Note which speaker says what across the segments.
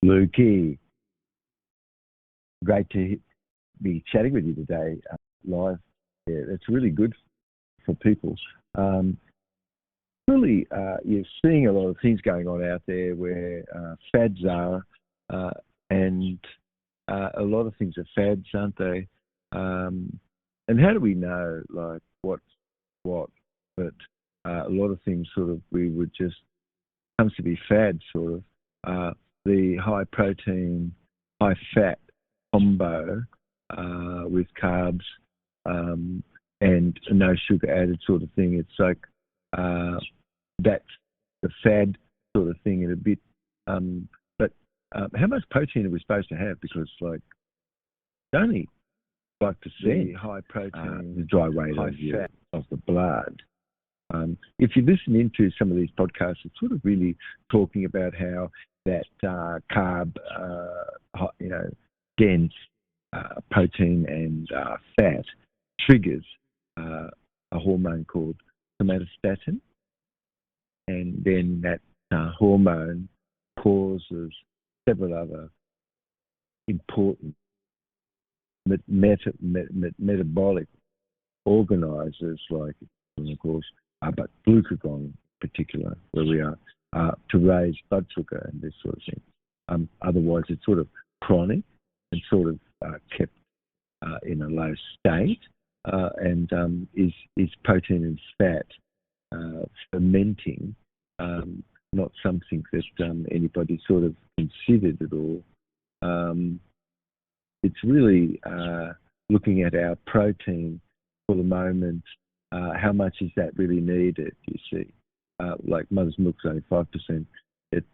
Speaker 1: Lukey, great to be chatting with you today live. Yeah, it's really good for people. Um, Really, you're seeing a lot of things going on out there where fads are, uh, and a lot of things are fads, aren't they? Um, and how do we know, like, what's what? But a lot of things sort of we would just comes to be fads, sort of. The high protein, high fat combo with carbs um, and no sugar added sort of thing. It's like uh, that's the fad sort of thing in a bit. But how much protein are we supposed to have? Because like only 5% high protein, the dry weight high fat of the blood. If you listen into some of these podcasts, it's sort of really talking about how that carb, dense protein and fat triggers a hormone called somatostatin, and then that hormone causes several other important metabolic organizers like, of course, but glucagon in particular, where we are, to raise blood sugar and this sort of thing. Otherwise, it's sort of chronic and sort of kept in a low state, and is protein and fat fermenting, not something that anybody sort of considered at all. Um, it's really looking at our protein for the moment. How much is that really needed? You see, like mother's milk's only 5%. It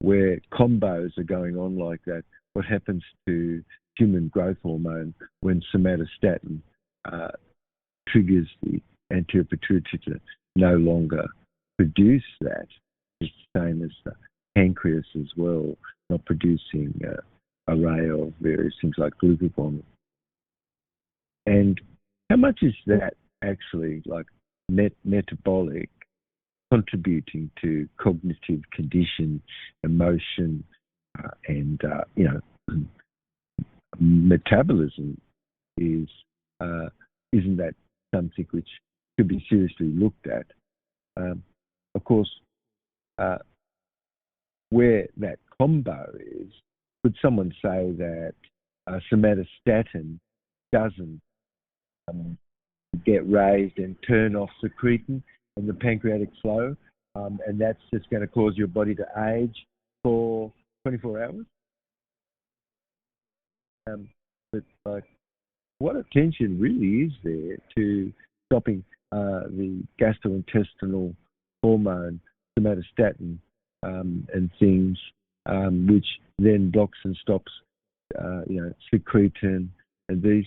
Speaker 1: where combos are going on like that. What happens to human growth hormone when somatostatin triggers the anterior pituitary to no longer produce that? It's the same as the pancreas as well, not producing array of various things like glucagon. And how much is that actually like metabolic contributing to cognitive condition, emotion, and metabolism? Is isn't that something which could be seriously looked at? Of course, uh, where that combo is, could someone say that somatostatin doesn't um, get raised and turn off secretin and the pancreatic flow, and that's just going to cause your body to age for 24 hours? But what attention really is there to stopping the gastrointestinal hormone somatostatin and things, which then blocks and stops, secretin and these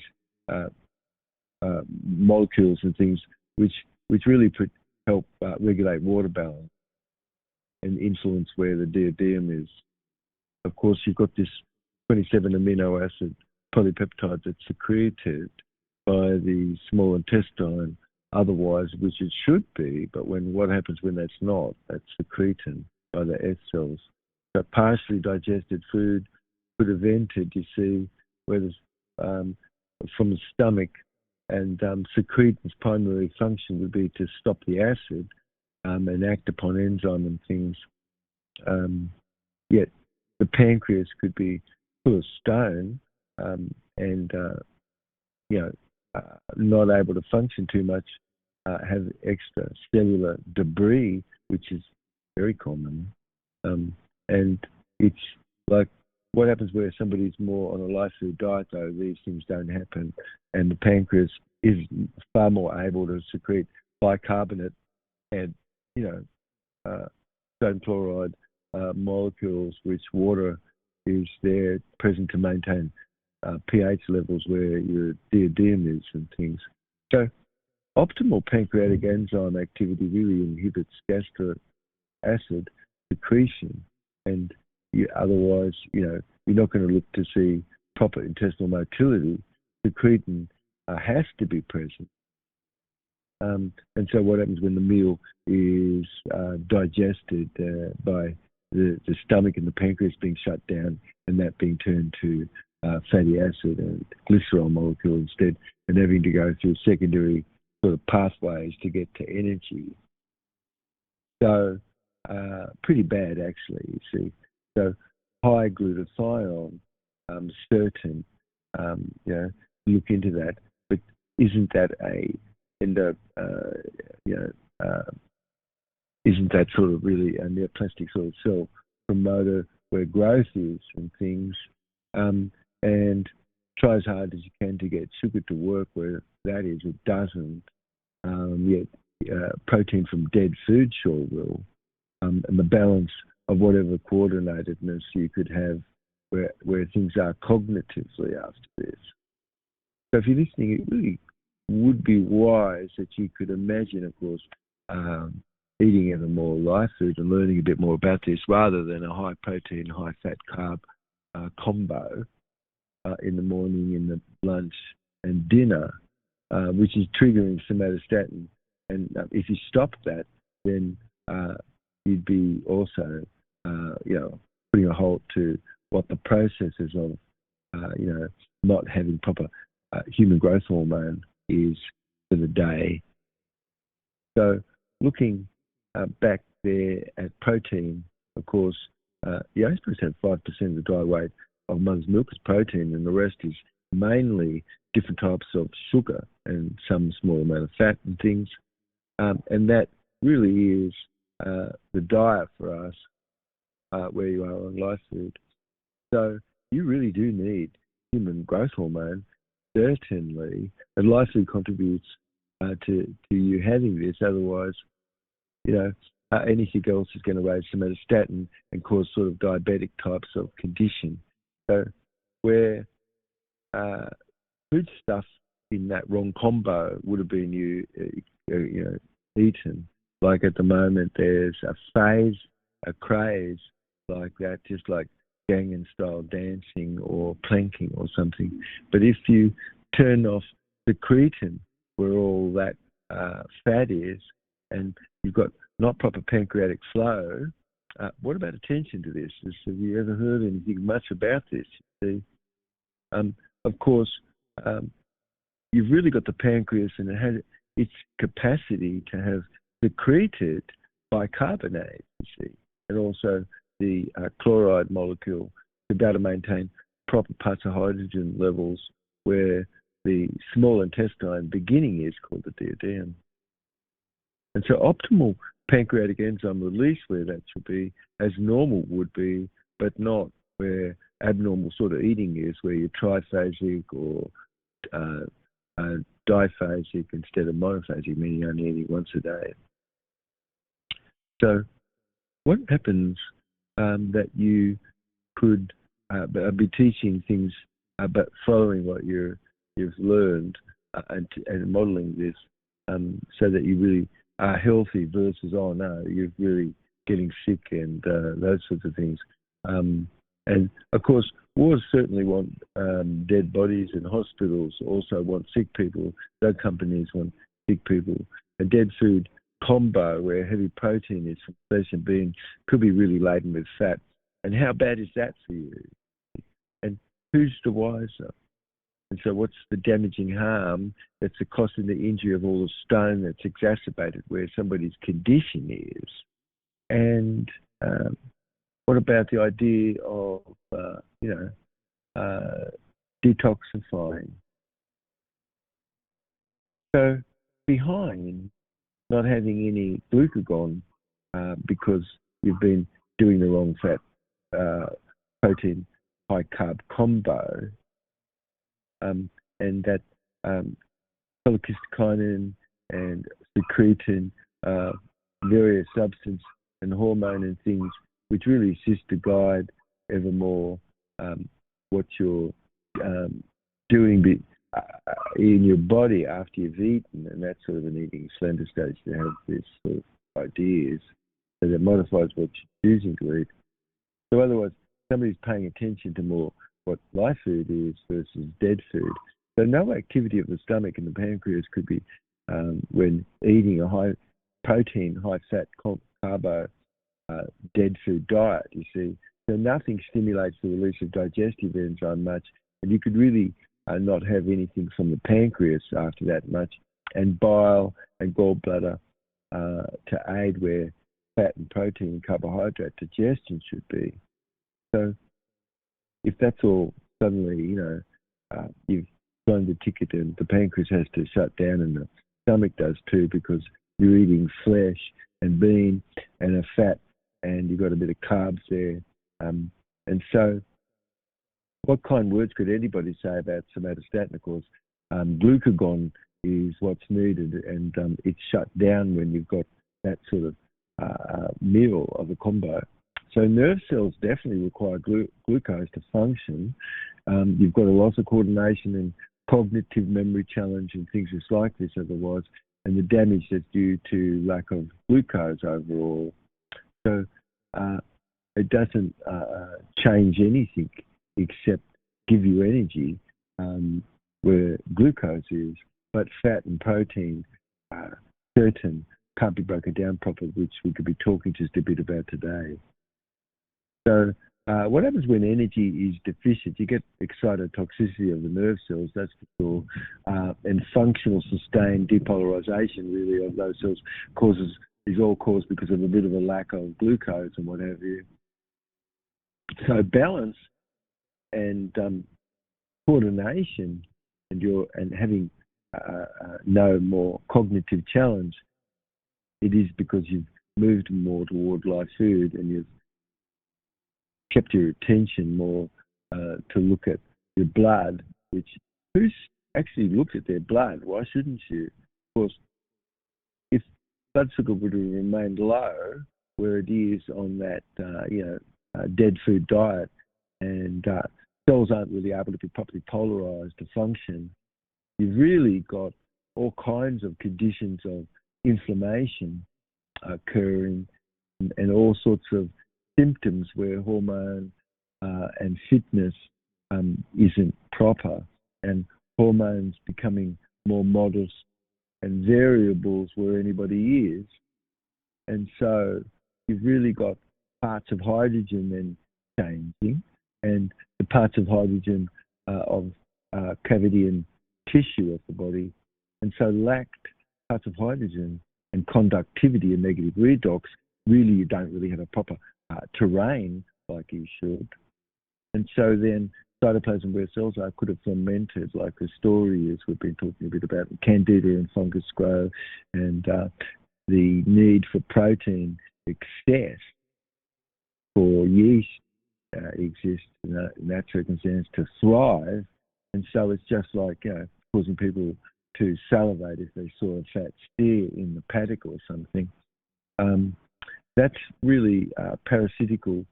Speaker 1: uh, molecules and things which really help regulate water balance and influence where the duodenum is. Of course, you've got this 27 amino acid polypeptide that's secreted by the small intestine, otherwise, which it should be, but what happens when that's not? That's secretin by the S cells. So partially digested food could have entered, you see, where there's, from the stomach, and secretin's primary function would be to stop the acid and act upon enzyme and things. Yet the pancreas could be full of stone, and not able to function too much, have extra cellular debris, which is very common. And it's like what happens where somebody's more on a life food diet, though, these things don't happen. And the pancreas is far more able to secrete bicarbonate and, uh, sodium chloride molecules, which water is there present to maintain pH levels where your duodenum is and things. So optimal pancreatic enzyme activity really inhibits gastric acid secretion, and otherwise, you're not going to look to see proper intestinal motility. Secretin has to be present. And so what happens when the meal is digested by the stomach and the pancreas being shut down and that being turned to fatty acid and glycerol molecule instead, and having to go through secondary sort of pathways to get to energy. So pretty bad, actually, you see. So high glutathione, certain, look into that. But isn't that isn't that sort of really a neoplastic sort of cell promoter where growth is and things? And try as hard as you can to get sugar to work where that is. It doesn't. Yet protein from dead food sure will. And the balance of whatever coordinatedness you could have where things are cognitively after this. So if you're listening, it really would be wise that you could imagine, of course, eating ever more live food and learning a bit more about this rather than a high protein, high fat carb combo in the morning, in the lunch and dinner, which is triggering somatostatin. And if you stop that, then you'd be also, putting a halt to what the processes of, not having proper human growth hormone is for the day. So looking back there at protein, of course, you're only supposed to have 5% of the dry weight of mother's milk is protein, and the rest is mainly different types of sugar and some small amount of fat and things. And that really is the diet for us where you are on live food. So you really do need human growth hormone, certainly, and live food contributes to you having this. Otherwise, anything else is going to raise somatostatin and cause sort of diabetic types of condition. So where food stuff in that wrong combo would have been eaten. Like at the moment, there's a craze like that, just like Gangnam style dancing or planking or something. But if you turn off the creatine, where all that fat is, and you've got not proper pancreatic flow, what about attention to this? Have you ever heard anything much about this? Of course, you've really got the pancreas, and it has its capacity to have secreted bicarbonate, you see, and also the chloride molecule to be able to maintain proper parts of hydrogen levels where the small intestine beginning is called the duodenum. And so optimal pancreatic enzyme release where that should be, as normal would be, but not where abnormal sort of eating is, where you're triphasic or diphasic instead of monophasic, meaning only eating once a day. So what happens that you could be teaching things but following what you've learned and modeling this so that you really are healthy versus, oh no, you're really getting sick and those sorts of things. And of course, wars certainly want dead bodies, and hospitals also want sick people. Drug companies want sick people. A dead food combo where heavy protein is from flesh and bean could be really laden with fat. And how bad is that for you? And who's the wiser? And so what's the damaging harm that's the cost and the injury of all the stone that's exacerbated where somebody's condition is? And what about the idea of, detoxifying? So behind not having any glucagon because you've been doing the wrong fat protein high carb combo, and that cholecystokinin and secretin, various substance and hormone and things which really assist to guide ever more what you're doing in your body after you've eaten, and that's sort of an eating slender stage to have this sort of ideas so that modifies what you're choosing to eat. So otherwise, somebody's paying attention to more what live food is versus dead food. So no activity of the stomach and the pancreas could be, when eating a high protein, high fat carbo dead food diet, you see. So nothing stimulates the release of digestive enzyme much, and you could really not have anything from the pancreas after that much, and bile and gallbladder to aid where fat and protein and carbohydrate digestion should be. So if that's all suddenly, you've thrown the ticket and the pancreas has to shut down and the stomach does too because you're eating flesh and bean and a fat and you've got a bit of carbs there. And so what kind words could anybody say about somatostatin? Of course, glucagon is what's needed, and it's shut down when you've got that sort of meal of a combo. So nerve cells definitely require glucose to function. You've got a loss of coordination and cognitive memory challenge and things just like this otherwise, and the damage that's due to lack of glucose overall. So it doesn't change anything except give you energy where glucose is, but fat and protein certain can't be broken down properly, which we could be talking just a bit about today. So what happens when energy is deficient? You get excitotoxicity of the nerve cells, that's for sure, and functional sustained depolarization really of those cells is all caused because of a bit of a lack of glucose and what have you. So balance and coordination and having no more cognitive challenge, it is because you've moved more toward light food and you've kept your attention more to look at your blood, which who's actually looked at their blood? Why shouldn't you? Of course, if blood sugar would have remained low, where it is on that dead food diet, and cells aren't really able to be properly polarized to function, you've really got all kinds of conditions of inflammation occurring and all sorts of symptoms where hormone and fitness isn't proper, and hormones becoming more modest and variables where anybody is. And so you've really got parts of hydrogen then changing, and the parts of hydrogen of cavity and tissue of the body, and so lacked parts of hydrogen and conductivity and negative redox, really you don't really have a proper terrain like you should. And so then cytoplasm where cells are could have fermented, like the story is we've been talking a bit about candida and fungus grow, and the need for protein excess for yeast exists in that circumstance to thrive. And so it's just like causing people to salivate if they saw a fat steer in the paddock or something. That's really parasitical,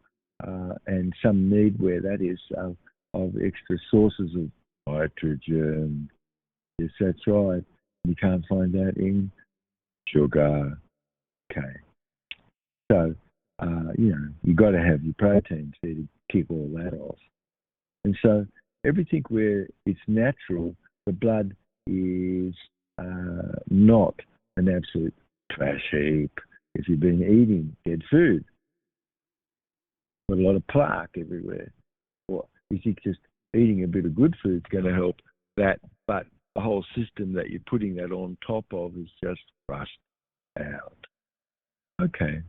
Speaker 1: and some need where that is of extra sources of nitrogen. Yes, that's right. You can't find that in sugar. Okay. So, you got to have your proteins there to kick all that off. And so everything where it's natural, the blood is not an absolute trash heap if you've been eating dead food. Got a lot of plaque everywhere. Well, you think just eating a bit of good food is going to help that, but the whole system that you're putting that on top of is just rushed out. Okay.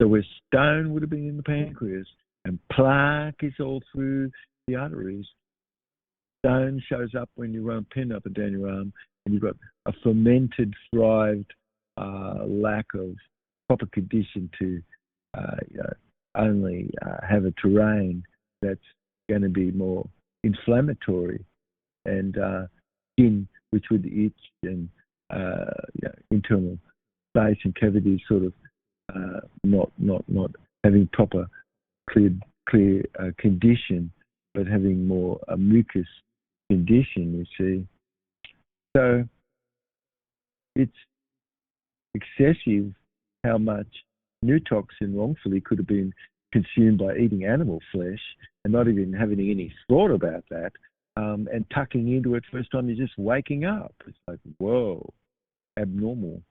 Speaker 1: So where stone would have been in the pancreas and plaque is all through the arteries, stone shows up when you run a pin up and down your arm, and you've got a fermented, thrived lack of proper condition to only have a terrain that's going to be more inflammatory, and skin which would itch, and internal space and cavities sort of not having proper clear condition, but having more a mucus condition, you see. So it's excessive how much neurotoxin wrongfully could have been consumed by eating animal flesh and not even having any thought about that, and tucking into it first time you're just waking up. It's like, whoa, abnormal.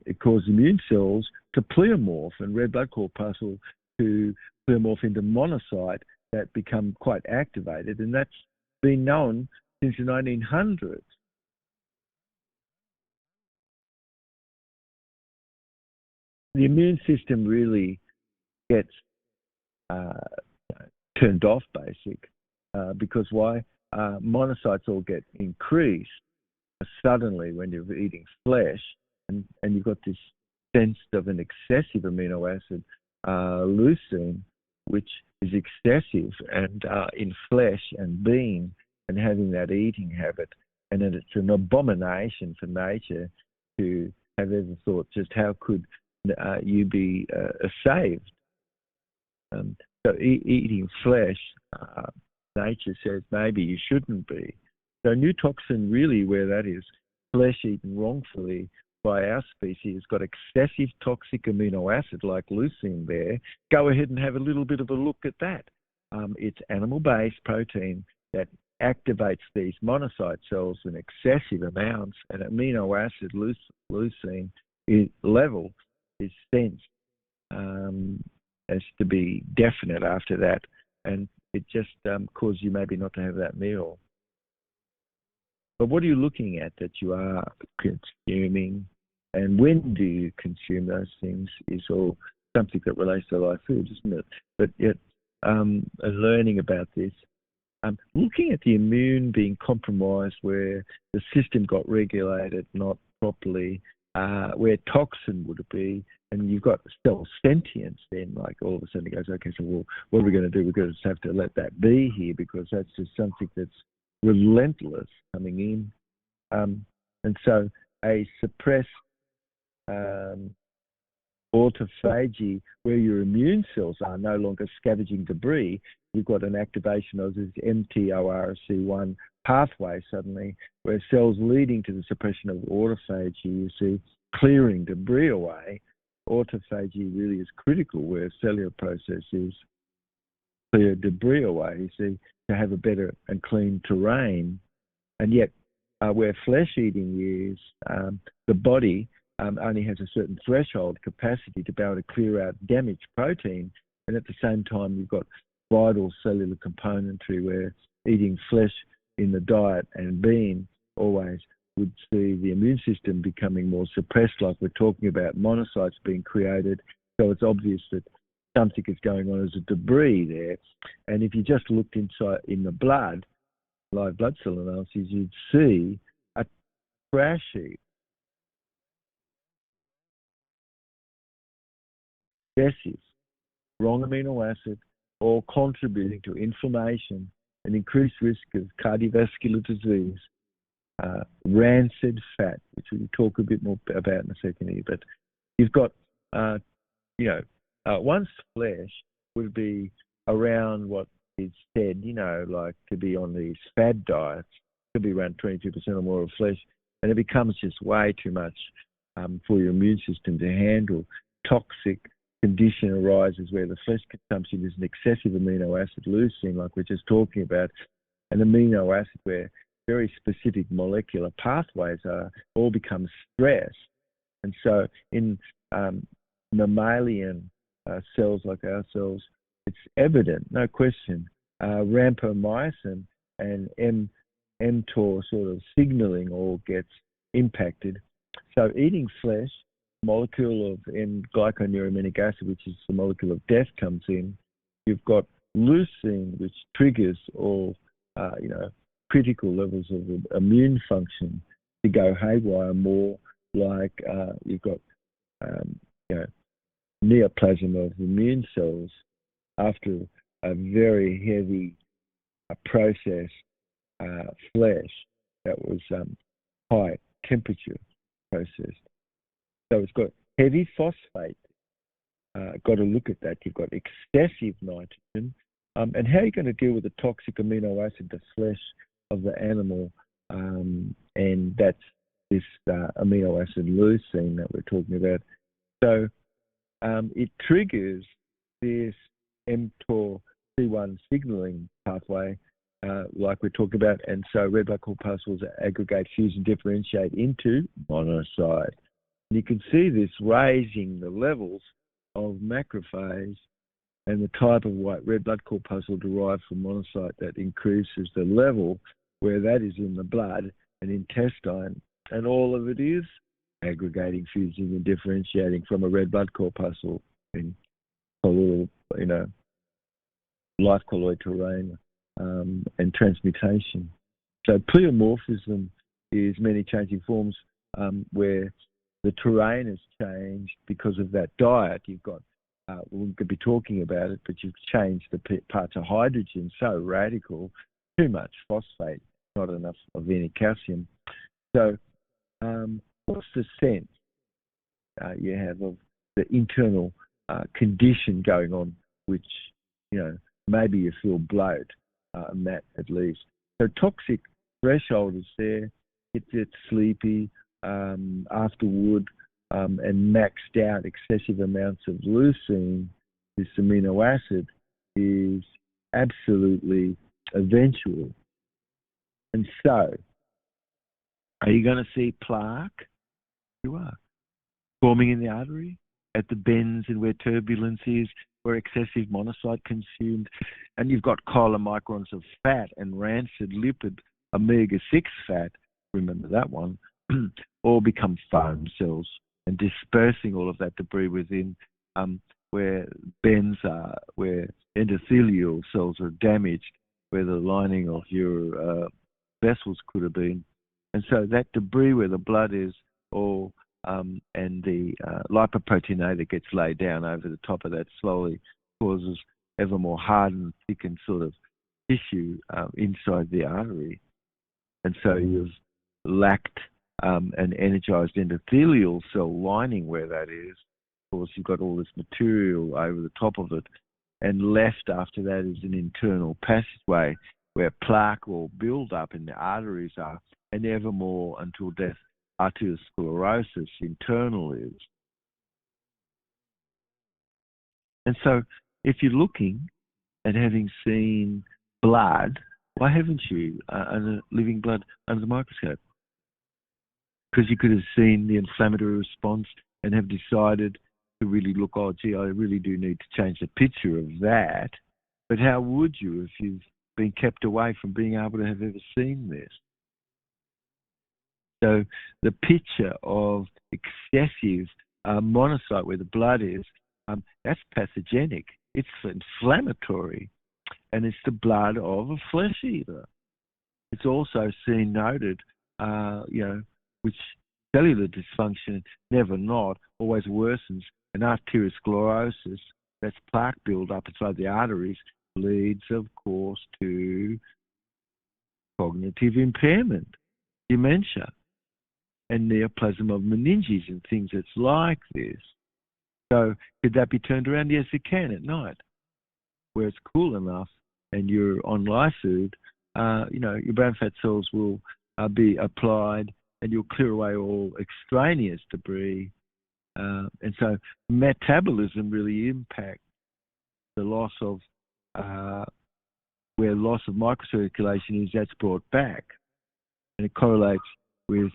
Speaker 1: it causes immune cells to pleomorph and red blood corpuscle to pleomorph into monocyte that become quite activated, and that's been known since the 1900s. The immune system really gets turned off, because why? Monocytes all get increased suddenly when you're eating flesh, and you've got this sense of an excessive amino acid, leucine, which is excessive and in flesh and bean, and having that eating habit. And then it's an abomination for nature to have ever thought just how could you be saved. So eating flesh, nature says maybe you shouldn't be. So new toxin really, where that is, flesh eaten wrongfully by our species, got excessive toxic amino acid like leucine there. Go ahead and have a little bit of a look at that. It's animal-based protein that activates these monocyte cells in excessive amounts, and amino acid leucine level is sensed as to be definite after that, and it just causes you maybe not to have that meal. But what are you looking at that you are consuming, and when do you consume those things is all something that relates to live food, isn't it? But yet, learning about this, looking at the immune being compromised where the system got regulated not properly, where toxin would be, and you've got cell sentience, then like all of a sudden it goes, okay, so well, what are we going to do? We're going to have to let that be here because that's just something that's relentless coming in. And so a suppressed autophagy where your immune cells are no longer scavenging debris, you've got an activation of this mTORC1 pathway suddenly, where cells leading to the suppression of autophagy, you see, clearing debris away. Autophagy really is critical where cellular processes clear debris away, you see, to have a better and clean terrain. And yet, where flesh eating is, the body only has a certain threshold capacity to be able to clear out damaged protein, and at the same time you've got vital cellular componentry where eating flesh in the diet and bean always would see the immune system becoming more suppressed, like we're talking about monocytes being created. So it's obvious that something is going on as a debris there. And if you just looked inside in the blood, live blood cell analyses, you'd see a crash heap. Excessive, wrong amino acid, all contributing to inflammation and increased risk of cardiovascular disease, rancid fat, which we'll talk a bit more about in a second here. But you've got, once flesh would be around what is said, like to be on these fad diets, could be around 22% or more of flesh, and it becomes just way too much for your immune system to handle. Toxic condition arises where the flesh consumption is an excessive amino acid leucine, like we're just talking about, an amino acid where very specific molecular pathways are all become stressed. And so in mammalian cells like our cells, it's evident, no question, rapamycin and mTOR sort of signaling all gets impacted. So eating flesh, molecule of N-glyconeurominic acid, which is the molecule of death, comes in. You've got leucine, which triggers all, critical levels of immune function to go haywire, more like you've got, neoplasm of immune cells after a very heavy processed flesh that was high temperature processed. So it's got heavy phosphate. Got to look at that. You've got excessive nitrogen. And how are you going to deal with the toxic amino acid, the flesh of the animal? And that's this amino acid leucine that we're talking about. So it triggers this mTOR C1 signaling pathway, like we're talking about. And so red blood corpuscles aggregate, fuse, and differentiate into monocyte. You can see this raising the levels of macrophage and the type of white red blood corpuscle derived from monocyte that increases the level where that is in the blood and intestine. And all of it is aggregating, fusing, and differentiating from a red blood corpuscle in colloidal, life colloid terrain and transmutation. So pleomorphism is many changing forms where the terrain has changed because of that diet. You've got, we could be talking about it, but you've changed the parts of hydrogen so radical, too much phosphate, not enough of any calcium. So what's the sense you have of the internal condition going on, which, maybe you feel bloat, and that at least. So toxic threshold is there. It gets sleepy afterward and maxed out excessive amounts of leucine, this amino acid, is absolutely eventual. And so, are you going to see plaque? You are. Forming in the artery, at the bends and where turbulence is, where excessive monocyte consumed, and you've got chylomicrons of fat and rancid lipid omega-6 fat, remember that one, all become foam cells and dispersing all of that debris within where bends are, where endothelial cells are damaged, where the lining of your vessels could have been. And so that debris where the blood is, or and the lipoprotein A that gets laid down over the top of that slowly causes ever more hardened, thickened sort of tissue inside the artery. And so you've lacked an energized endothelial cell lining where that is. Of course, you've got all this material over the top of it. And left after that is an internal passageway where plaque or build-up in the arteries are, and ever more until death. Arteriosclerosis internal is. And so if you're looking at having seen blood, why haven't you living blood under the microscope? Because you could have seen the inflammatory response and have decided to really look, oh gee, I really do need to change the picture of that. But how would you if you've been kept away from being able to have ever seen this? So the picture of excessive monocyte where the blood is, that's pathogenic. It's inflammatory, and it's the blood of a flesh eater. It's also seen noted, which cellular dysfunction, never not, always worsens, and arteriosclerosis, that's plaque buildup inside the arteries, leads, of course, to cognitive impairment, dementia, and neoplasm of meninges and things that's like this. So could that be turned around? Yes, it can at night, where it's cool enough and you're on live food. Your brown fat cells will be applied and you'll clear away all extraneous debris. And so metabolism really impacts the loss of, where loss of microcirculation is, that's brought back. And it correlates with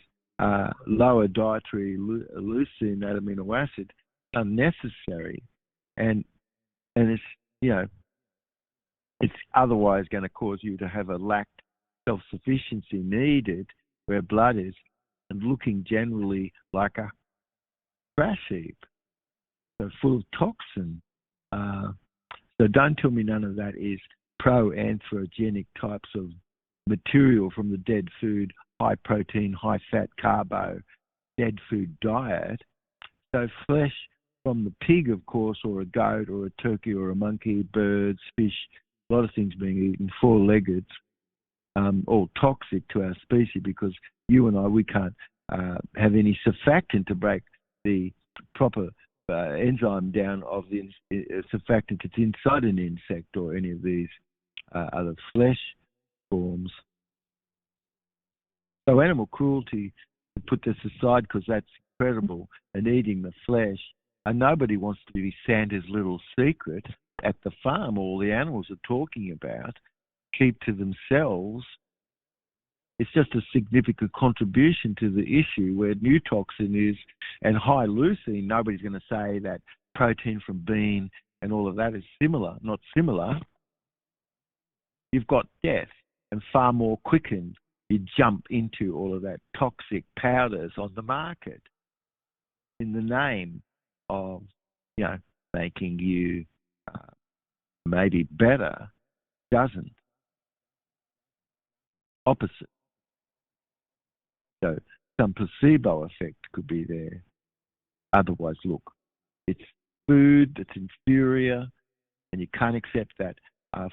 Speaker 1: lower dietary leucine, that amino acid, unnecessary, and it's it's otherwise going to cause you to have a lacked self-sufficiency needed where blood is, and looking generally like a trash heap, so full of toxin. So don't tell me none of that is pro-anthropogenic types of material from the dead food, high protein, high fat, carbo, dead food diet. So flesh from the pig, of course, or a goat or a turkey or a monkey, birds, fish, a lot of things being eaten, four-legged, all toxic to our species, because you and I, we can't have any surfactant to break the proper enzyme down of the surfactant that's inside an insect or any of these other flesh forms. So animal cruelty, to put this aside because that's incredible, and eating the flesh, and nobody wants to be Santa's little secret at the farm. All the animals are talking about, keep to themselves. it's just a significant contribution to the issue where new toxin is, and high leucine, nobody's going to say that protein from bean and all of that is similar, not similar. You've got death, and far more quickened you jump into all of that toxic powders on the market in the name of, making you maybe better. Doesn't. Opposite. So some placebo effect could be there. Otherwise, look, it's food that's inferior, and you can't accept that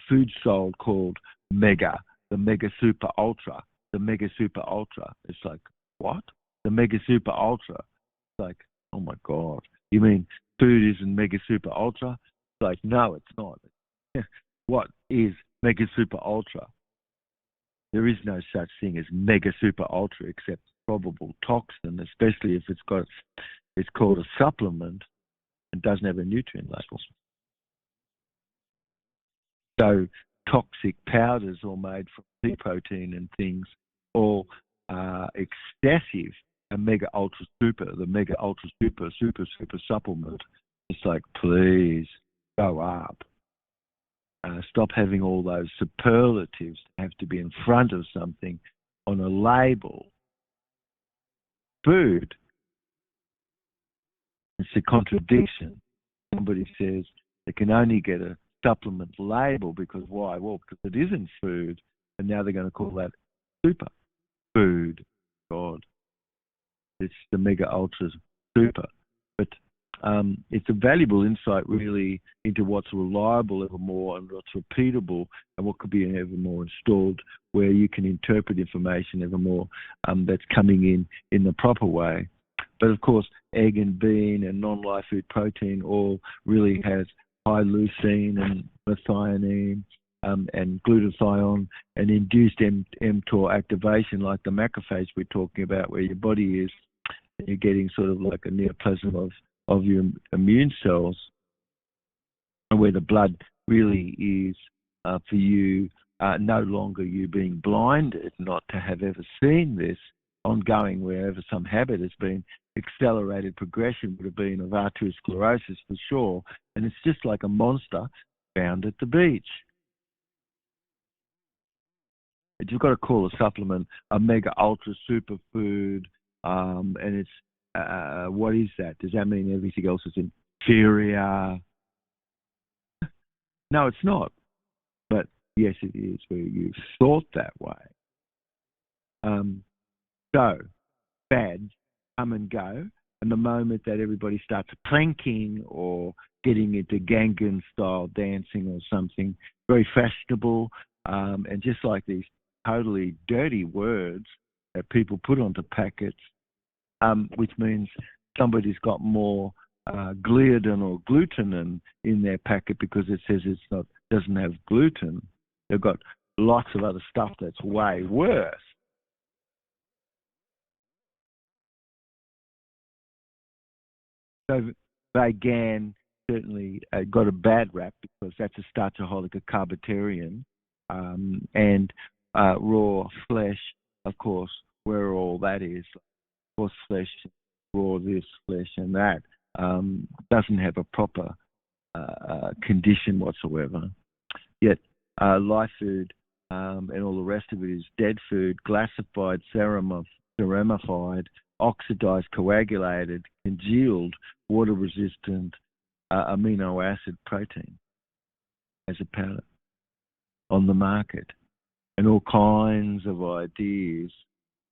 Speaker 1: food sold called mega, the mega super ultra, the mega super ultra. It's like, what? The mega super ultra. It's like, oh my God. You mean food isn't mega super ultra? It's like, no, it's not. What is mega super ultra? There is no such thing as mega super ultra except probable toxin, especially if it's called a supplement and doesn't have a nutrient label. So toxic powders all made from pea protein and things, all excessive, a mega ultra super, the mega ultra super supplement. It's like, please go up. Stop having all those superlatives that have to be in front of something on a label. Food, it's a contradiction. Somebody says they can only get a supplement label because why? Well, because it isn't food, and now they're going to call that super food. God, it's the mega ultra super. But it's a valuable insight really into what's reliable ever more and what's repeatable and what could be ever more installed, where you can interpret information ever more that's coming in the proper way. But of course, egg and bean and non-live food protein all really has high leucine and methionine and glutathione and induced mTOR activation, like the macrophage we're talking about, where your body is, you're getting sort of like a neoplasm of your immune cells, and where the blood really is for you, no longer you being blinded not to have ever seen this ongoing, wherever some habit has been. Accelerated progression would have been of arteriosclerosis for sure, and it's just like a monster found at the beach. But you've got to call a supplement a mega ultra superfood, and it's what is that? Does that mean everything else is inferior? No, it's not. But yes, it is, where you've thought that way. So fads come and go, and the moment that everybody starts planking or getting into Gangnam style dancing or something very fashionable, and just like these totally dirty words that people put onto packets, which means somebody's got more gliadin or glutenin in their packet because it says doesn't have gluten. They've got lots of other stuff that's way worse. So vegan certainly got a bad rap because that's a starchaholic, a carbitarian, and raw flesh, of course, where all that is, horse flesh, raw this, flesh and that, doesn't have a proper condition whatsoever. Yet live food and all the rest of it is dead food, glassified, ceramified, oxidized, coagulated, congealed, water-resistant amino acid protein as a powder on the market. And all kinds of ideas,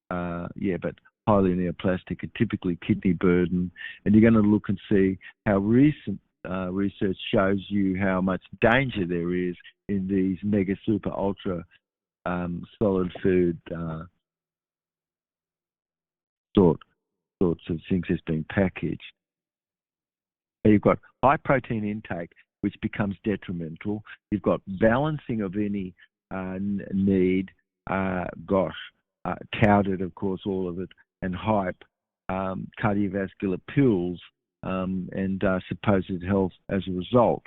Speaker 1: but highly neoplastic and typically kidney burden. And you're going to look and see how recent research shows you how much danger there is in these mega super ultra solid food sorts of things that's being packaged. So you've got high protein intake, which becomes detrimental. You've got balancing of any need, touted, of course, all of it, and hype, cardiovascular pills, and supposed health as a result.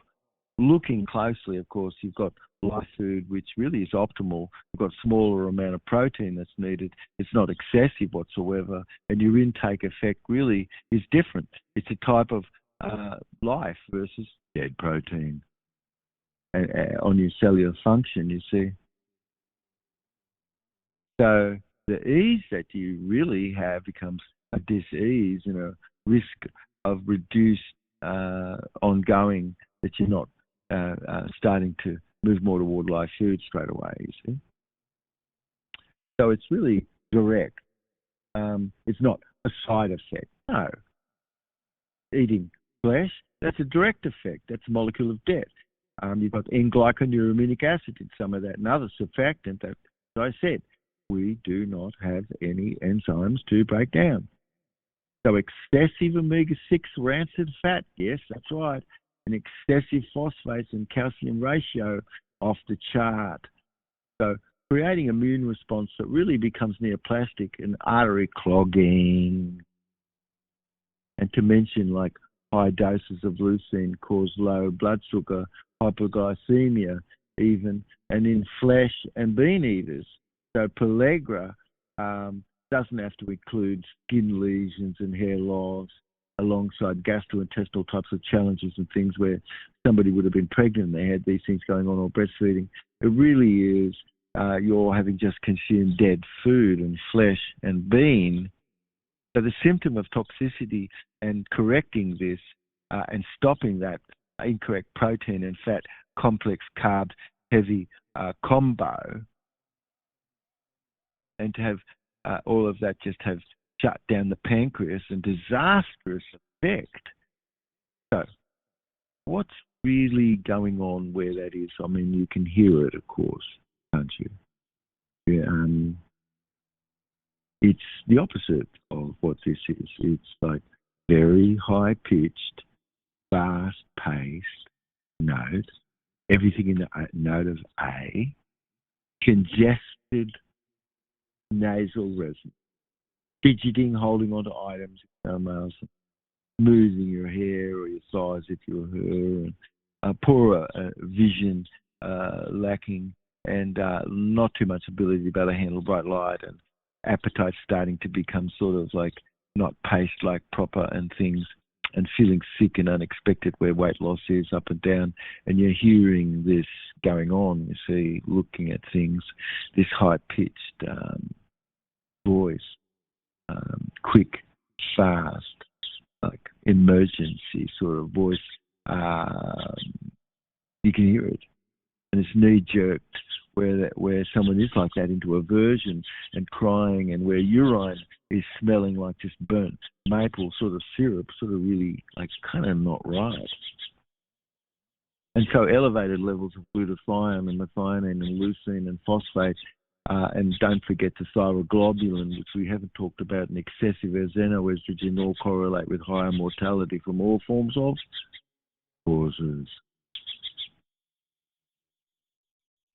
Speaker 1: looking closely, of course, you've got live food, which really is optimal. You've got smaller amount of protein that's needed. It's not excessive whatsoever, and your intake effect really is different. It's a type of life versus dead protein on your cellular function, you see. So the ease that you really have becomes a dis-ease and a risk of reduced ongoing, that you're not starting to move more toward live food straight away, you see. So it's really direct. It's not a side effect. No. Eating flesh, that's a direct effect. That's a molecule of death. You've got N-glyconuraminic acid in some of that, another surfactant that, as I said, we do not have any enzymes to break down. So excessive omega-6 rancid fat, yes, that's right, and excessive phosphates and calcium ratio off the chart. So creating immune response that really becomes neoplastic and artery clogging. And to mention, like, high doses of leucine cause low blood sugar, hypoglycemia even, and in flesh and bean eaters. So pellagra doesn't have to include skin lesions and hair loss alongside gastrointestinal types of challenges and things where somebody would have been pregnant and they had these things going on, or breastfeeding. It really is you're having just consumed dead food and flesh and bean. So the symptom of toxicity and correcting this and stopping that incorrect protein and fat complex carb heavy combo, and to have all of that just have shut down the pancreas and disastrous effect. So what's really going on where that is? I mean, you can hear it, of course, can't you? Yeah, it's the opposite of what this is. It's like very high-pitched, fast-paced note, everything in the note of A, congested nasal resonance, fidgeting, holding onto items, smoothing your hair or your thighs if you're her, and poorer vision, lacking, and not too much ability to be able to handle bright light, and appetite starting to become sort of like not paced like proper and things, and feeling sick and unexpected where weight loss is up and down, and you're hearing this going on, you see, looking at things, this high-pitched voice, quick, fast, like emergency sort of voice. You can hear it, and it's knee-jerked where someone is like that into aversion and crying, and where urine is smelling like just burnt maple sort of syrup, sort of really like kind of not right. And so elevated levels of glutathione and methionine and leucine and phosphate, and don't forget the thyroglobulin, which we haven't talked about, and excessive xenoestrogen all correlate with higher mortality from all forms of causes.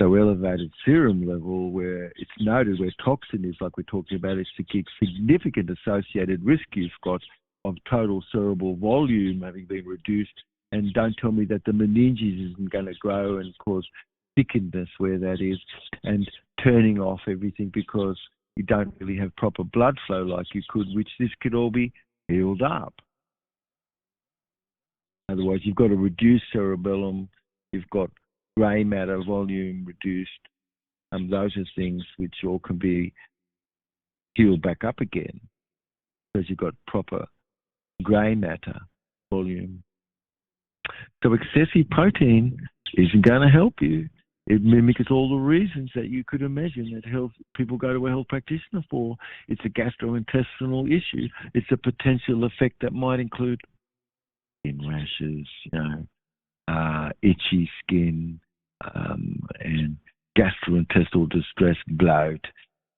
Speaker 1: So elevated serum level, where it's noted where toxin is, like we're talking about, it's the significant associated risk you've got of total cerebral volume having been reduced. And don't tell me that the meninges isn't going to grow and cause thickedness where that is, and turning off everything because you don't really have proper blood flow like you could, which this could all be healed up. Otherwise, you've got a reduced cerebellum, you've got grey matter volume reduced. Those are things which all can be healed back up again because you've got proper grey matter volume. So excessive protein isn't going to help you. It mimics all the reasons that you could imagine that people go to a health practitioner for. It's a gastrointestinal issue. It's a potential effect that might include skin rashes, itchy skin, and gastrointestinal distress, bloat,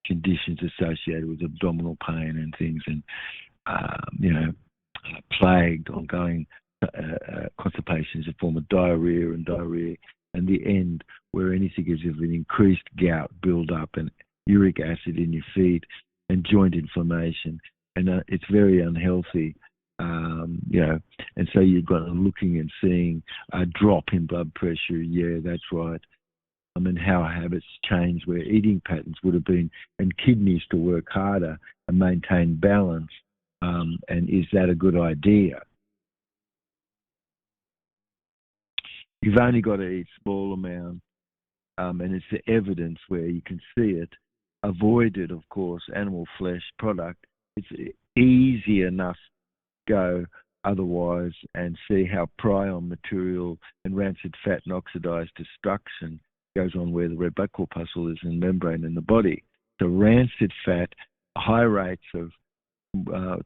Speaker 1: conditions associated with abdominal pain and things, and plagued ongoing constipations, a form of diarrhea, and the end where anything is of an increased gout build up and uric acid in your feet and joint inflammation, and it's very unhealthy. You know, and so you've got looking and seeing a drop in blood pressure. Yeah, that's right. And how habits change, where eating patterns would have been, and kidneys to work harder and maintain balance. And is that a good idea? You've only got to eat small amounts, and it's the evidence where you can see it. Avoid it, of course, animal flesh product. It's easy enough to go otherwise and see how prion material and rancid fat and oxidized destruction goes on where the red blood corpuscle is in membrane in the body. So rancid fat, high rates of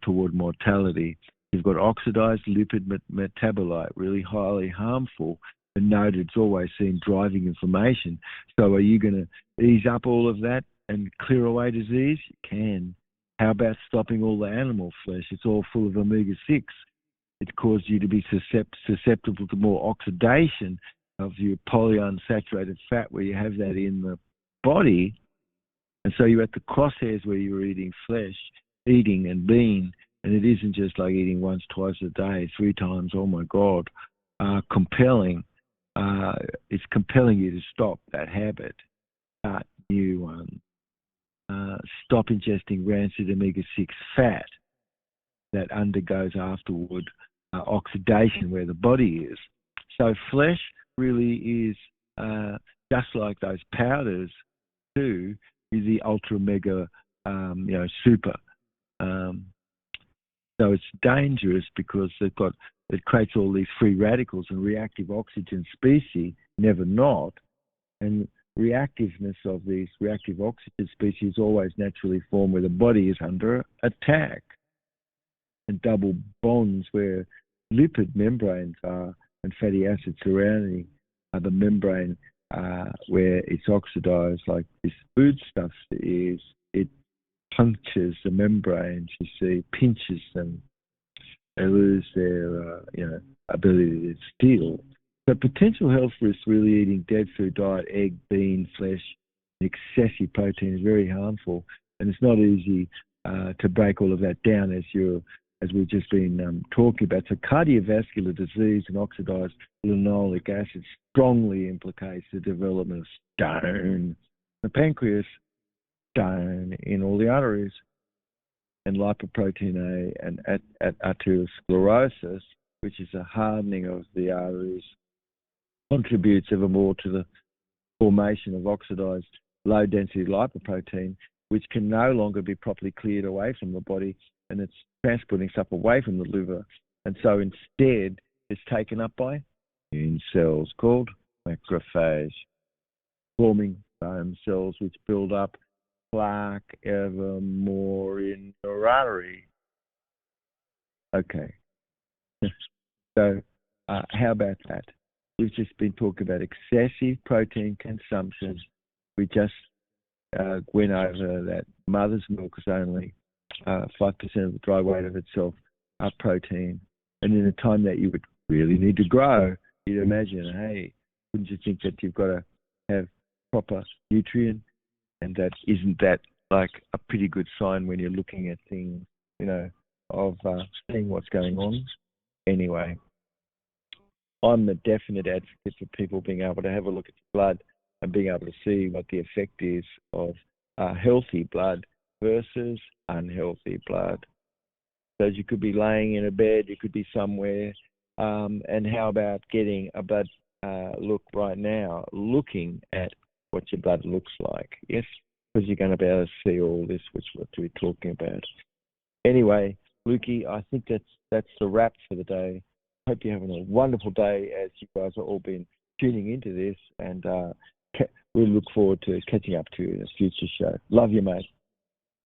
Speaker 1: toward mortality. You've got oxidized lipid metabolite, really highly harmful, and noted it's always seen driving inflammation. So are you going to ease up all of that and clear away disease? You can. How about stopping all the animal flesh? It's all full of omega-6. It causes you to be susceptible to more oxidation of your polyunsaturated fat where you have that in the body. And so you're at the crosshairs where you're eating flesh, eating and being, and it isn't just like eating once, twice a day, 3 times, oh my God, compelling. It's compelling you to stop that habit, start a new one. Stop ingesting rancid omega-6 fat that undergoes afterward oxidation where the body is. So flesh really is just like those powders too, is the ultra mega, super. So it's dangerous because it creates all these free radicals and reactive oxygen species, never not. And reactiveness of these reactive oxygen species always naturally form where the body is under attack. And double bonds where lipid membranes are and fatty acids surrounding the membrane where it's oxidized, like this food stuff is, it punctures the membranes, you see, pinches them. They lose their ability to steal. So potential health risks really eating dead food diet, egg, bean, flesh, excessive protein is very harmful, and it's not easy to break all of that down as we've just been talking about. So cardiovascular disease and oxidized linoleic acid strongly implicates the development of stone, the pancreas, stone in all the arteries, and lipoprotein A and arteriosclerosis, which is a hardening of the arteries, contributes ever more to the formation of oxidized low-density lipoprotein, which can no longer be properly cleared away from the body, and it's transporting stuff away from the liver. And so instead, it's taken up by immune cells called macrophage, forming foam cells which build up plaque ever more in your artery. Okay. So how about that? We've just been talking about excessive protein consumption. We just went over that mother's milk is only 5% of the dry weight of itself protein. And in a time that you would really need to grow, you'd imagine, hey, wouldn't you think that you've got to have proper nutrient? And that isn't that like a pretty good sign when you're looking at things, of seeing what's going on? Anyway, I'm a definite advocate for people being able to have a look at your blood and being able to see what the effect is of healthy blood versus unhealthy blood. So you could be laying in a bed, you could be somewhere, and how about getting a blood look right now, looking at what your blood looks like? Yes, because you're going to be able to see all this, which what we're talking about. Anyway, Lukey, I think that's the wrap for the day. Hope you're having a wonderful day as you guys are all been tuning into this, and we look forward to catching up to you in a future show. Love you, mate.